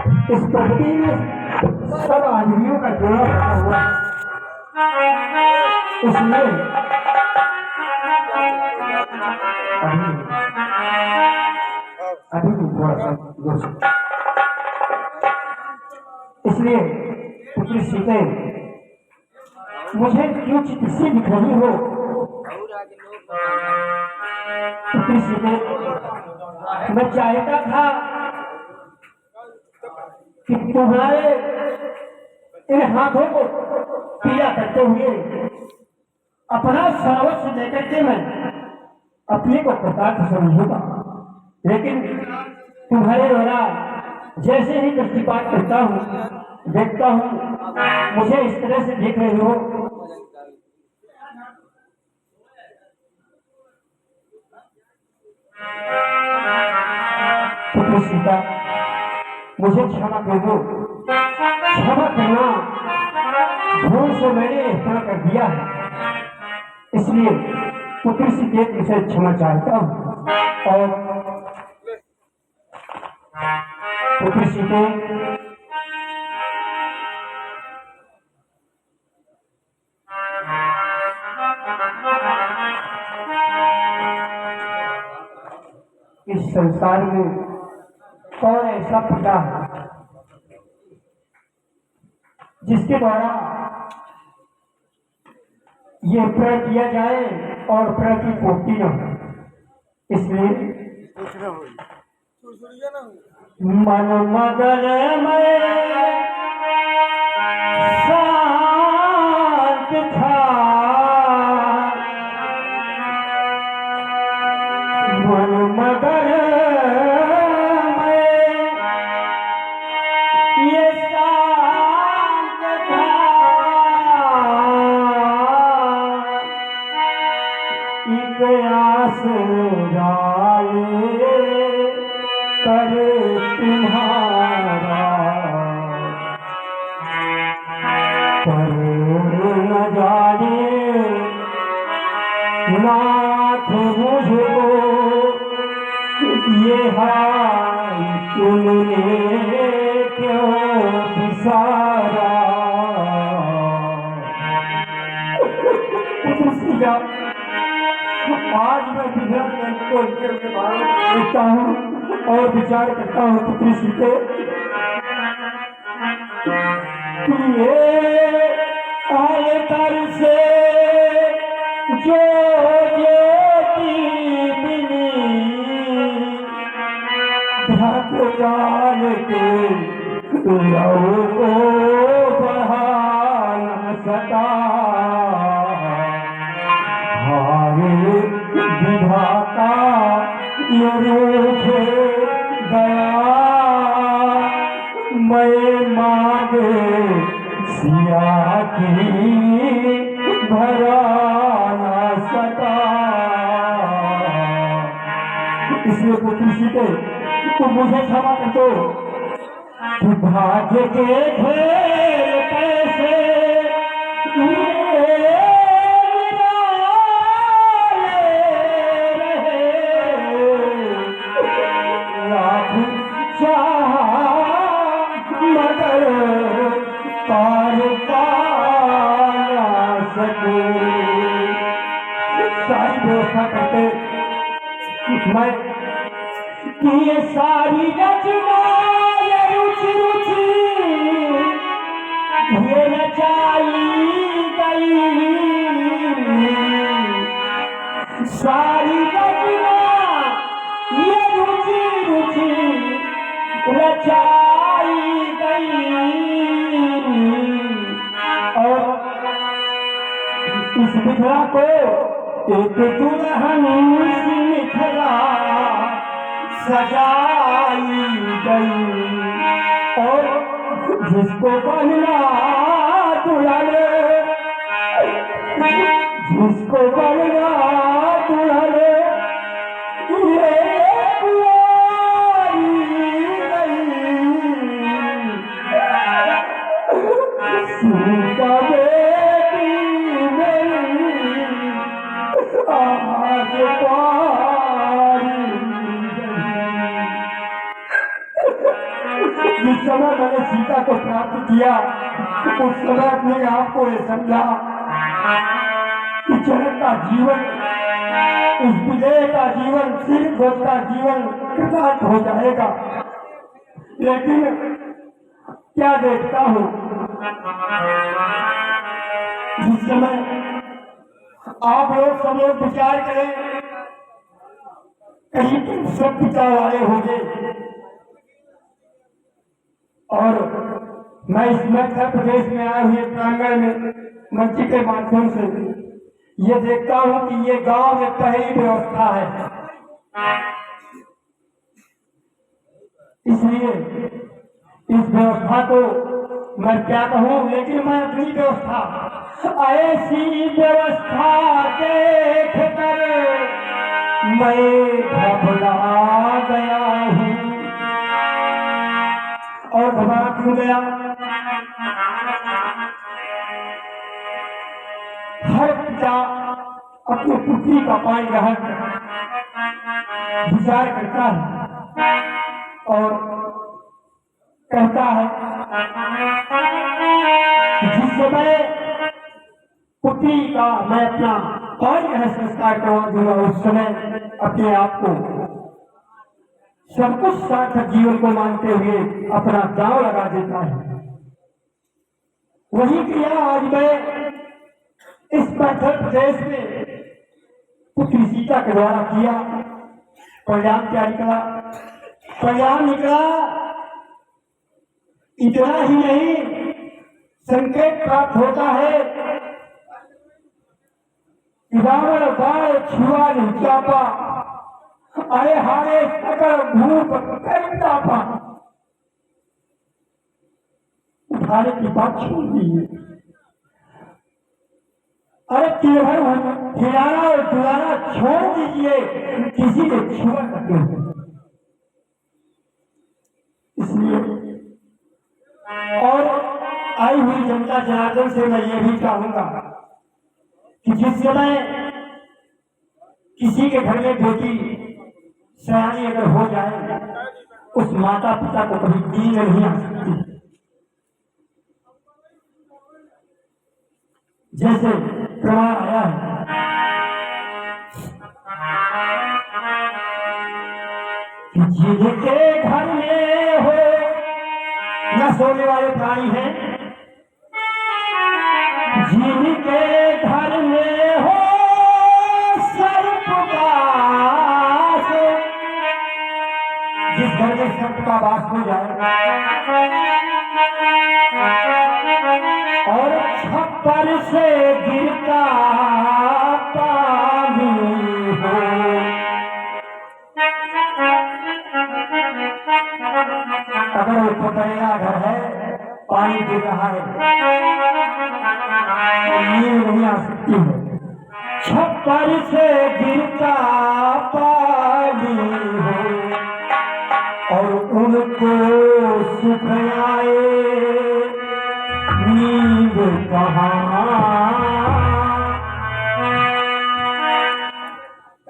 इस प्रकृति में सब आदमियों का जोड़ा बना हुआ है। इसलिए अभी भी थोड़ा सा इसलिए पुत्री सीते मुझे क्यों चिकित्सा दिख रही हो? पुत्री सीते मैं चाहता था कि तुम्हारे इन हाथों को पीला करते हुए अपना सर्वस्व लेकर के मैं अपने को कृतार्थ समझूंगा, लेकिन तुम्हारे द्वारा जैसे ही दृष्टिपात करता हूँ देखता हूँ मुझे इस तरह से देख रहे हो। पुत्र सीता मुझे क्षमा कर दो, क्षमा करना भूल से मैंने इस तरह कर दिया है, इसलिए पुत्र सीते तुझसे क्षमा चाहता हूँ। और पुत्र सीते इस संसार में कौन ऐसा पिता है जिसके द्वारा ये प्रण किया जाए और प्रण की पूर्ति न हो? इसलिए मन मगन में शांत था, मन मगन करे तुम्हारा करोड़ न जाने नाथ मुझको ये हाल तुमने क्यों बिसारा। आज मैं विधर को के बारे में सोचता हूँ और विचार करता हूँ पुत्री सीते ये आए कर से जो ज्योति मिली ढक जान के लहू को बढ़ा न सका, विधाता ये रूठे गया मैं मांगे सिया की भरा न सका। इसलिए पुत्री सीते तुम मुझे क्षमा कर दो कि भाग्य के खेल कैसे मगर पार पाना सके। सारी व्यवस्था करते मैं कि ये सारी रचना ये रुचि रुचि ये रचाई गई, सारी रचना ये रुचि रुचि रचाई गई। और इस मिथिला को एक दुल्हन सी मिथिला सजाई गई, और जिसको बनना दुल्हन, जिसको बनना दुल्हन ये सीता बेटी मेरी आज पारी गई। जिस समय मैंने सीता को प्राप्त किया उस समय अपने आप को ये समझा कि जनक का जीवन, उस विजय का जीवन, श्रीध्वज का जीवन कृतार्थ हो जाएगा। लेकिन क्या देखता हूं, जिस समय आप लोग सब लोग विचार करें, कहीं तुम सब पिता वाले होंगे और मैं इस मध्य प्रदेश में आए हुए प्रांगण में मंच के माध्यम से ये देखता हूं कि ये गांव में पहली व्यवस्था है। इसलिए इस व्यवस्था को मैं क्या कहूं, लेकिन मैं अपनी व्यवस्था, ऐसी व्यवस्था देख कर मैं घबरा गया हूं। और घबरा क्यों गया? हर पिता अपनी पुत्री का पानी ग्रहण विचार करता है और कहता है जिस समय पुत्री का मैं अपना पानी ग्रहण संस्कार करवा दूंगा उस समय अपने आप को सब कुछ सार्थक जीवन को मानते हुए अपना दांव लगा देता है। वही क्रिया आज मैं इस मध्य प्रदेश में पुत्री सीता के द्वारा किया। परिणाम क्या निकला? परिणाम निकला इतना ही नहीं, संकेत प्राप्त होता है रावण बाण छुआ नहीं चापा, अरे हारे सकल भूप करतापा। उठाने की बात छोड़ दीजिए, अरे तिरभर हिलाना और डुलाना छोड़ दीजिए, किसी के छुआ करते हो। इसलिए और आई हुई जनता जनार्दन से मैं ये भी चाहूंगा कि जिस समय किसी के घर में बेटी सयानी अगर हो जाए, उस माता पिता को कभी नींद नहीं आ सकती। जैसे प्रमाण आया है कि जिनके घर में हो न सोने वाले प्राणी हैं, जिनके घर में हो सर्पवास, जिस घर में सर्प का वास हो जाए और छप्पर से गिरता पानी हो, अगर वो पकड़ेगा घर है, पानी गिर रहा है तो नींद नहीं आ सकती है। छप्पर से गिरता पानी हो और उनको सुख आए नींद कहाँ।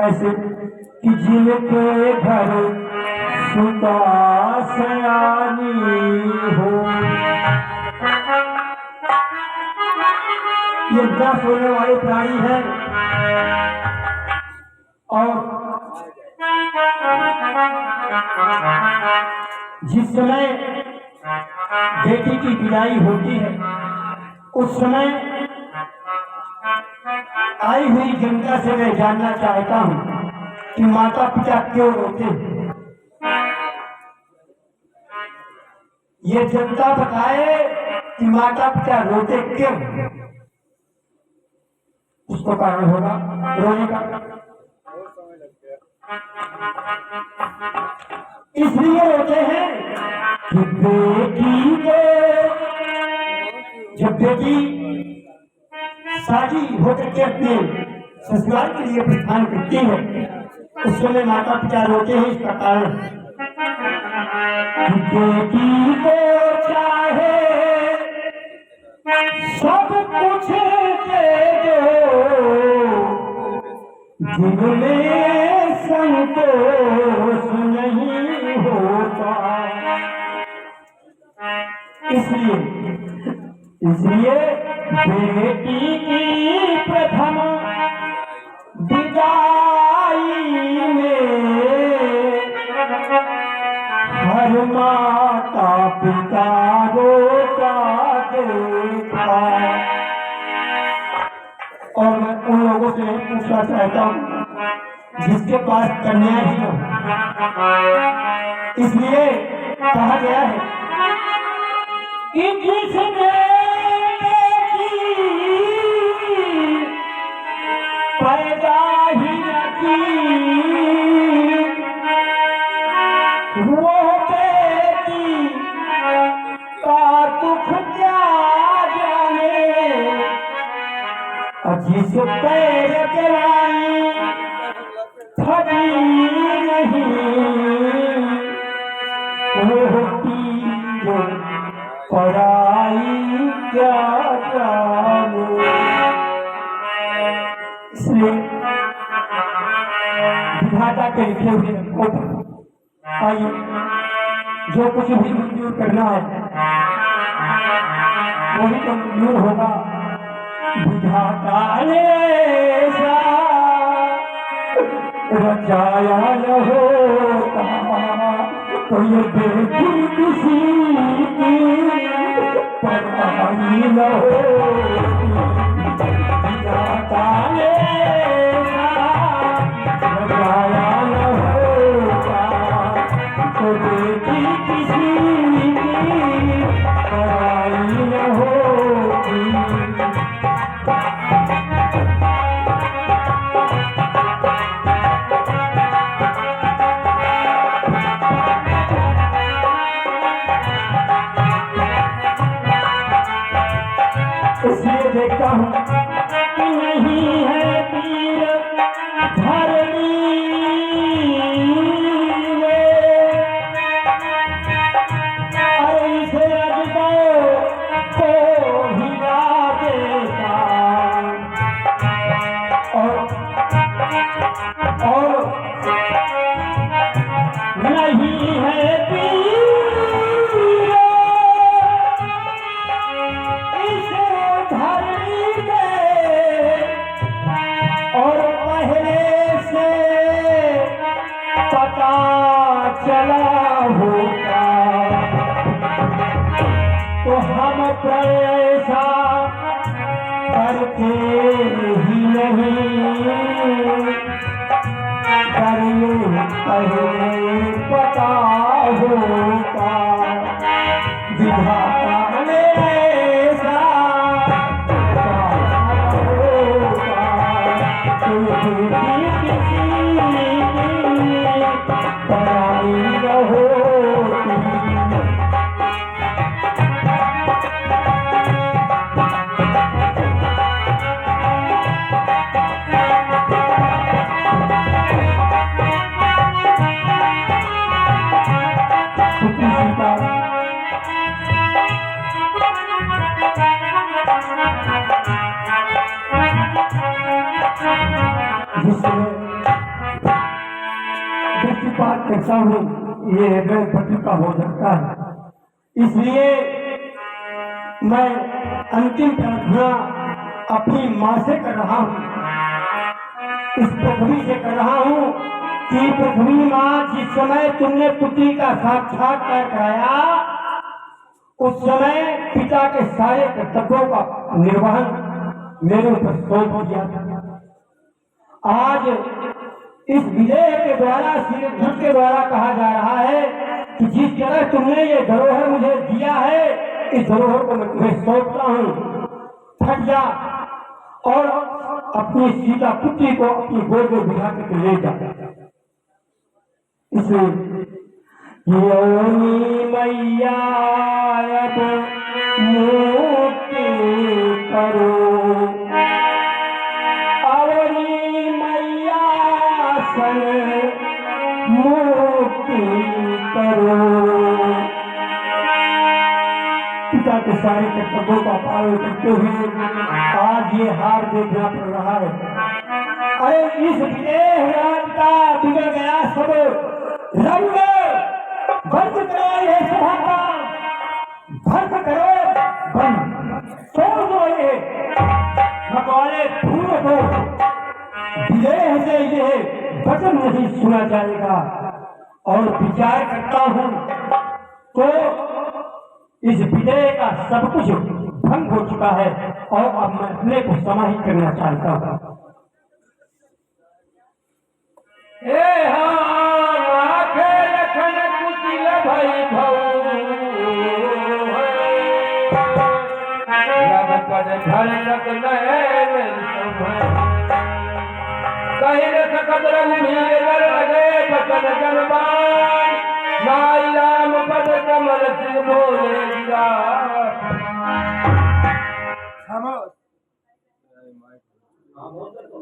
ऐसे कि जिनके घर सुता सयानी हो, ये क्या सोने वाले प्राणी है। और जिस समय बेटी की विदाई होती है उस समय आई हुई जनता से मैं जानना चाहता हूं कि माता पिता क्यों रोते हैं। ये जनता बताए कि माता पिता रोते क्यों। उसको कारण होगा रोने का, इसलिए रोते हैं कि बेटी को जब बेटी शादी होकर के अपने ससुराल के लिए प्रस्थान करती है उस समय माता पिता रोते हैं। इसका कारण बेटी को चाहे सब कुछ दे दो, जिनमें संतोष नहीं होता। इसलिए इसलिए बेटी की प्रथम विदाई में हर माता पिता रोता देखा। और मैं उन लोगों से पूछना चाहता हूँ जिसके पास कन्या ही हो, इसलिए कहा गया है कि जिसने पैदा ही न की वो बेटी का दुख क्या जाने, जिस पैर जवानी फटी नहीं वो तीर पढ़ाई क्या जाने। इसलिए विधाता के लिखे हुए आइए जो कुछ भी मंजूर करना है वही तो मंजूर होगा। विधाता ने ऐसा रचाया न होता तो ये बेटी किसी की पराई न होती। विधाता ने ऐसा रचाया न होता तो बेटी किसी की पराई न होती। इसलिए देखता हूँ कि नहीं है पीर धरनी में, ऐसे अजगो को हिला देता। और नहीं है चला होता तो हम ऐसा करते ही नहीं, करिए पहले पता होता। विधाता ने ऐसा होता तो किसी पराई न होती। दृष्टिपात करता हूँ ये हृदय पति का हो सकता है। इसलिए मैं अंतिम प्रार्थना अपनी माँ से कर रहा हूँ, इस पृथ्वी से कर रहा हूँ कि पृथ्वी माँ जिस समय तुमने पुत्री का साक्षात्कार कराया उस समय पिता के सारे कर्तव्यों का निर्वहन मेरे ऊपर सौंप दिया था। आज इस विजय के द्वारा श्री धन के द्वारा कहा जा रहा है कि जिस तरह तुमने ये धरोहर मुझे दिया है इस धरोहर को मैं तुम्हें सौंपता हूँ, फट जा और अपनी सीता पुत्री को अपनी गोद में बिठा के ले जा। इसलिए योनी मैया अब मुक्ति करो, अवनी मैया सन मुक्ति करो। पिता के सारे कर्तव्यों का पालन करते हुए आज ये हार देखना पड़ रहा है। अरे इस देह का बिगड़ गया सब रंग, बंद करो ये सभा का, भक्त नहीं सुना जाएगा। और विचार करता हूं तो इस विजय का सब कुछ भंग हो चुका है और अब मैं अपने को समाहित करना चाहता हूं। राम पद कमल सिंह बोले खामोश।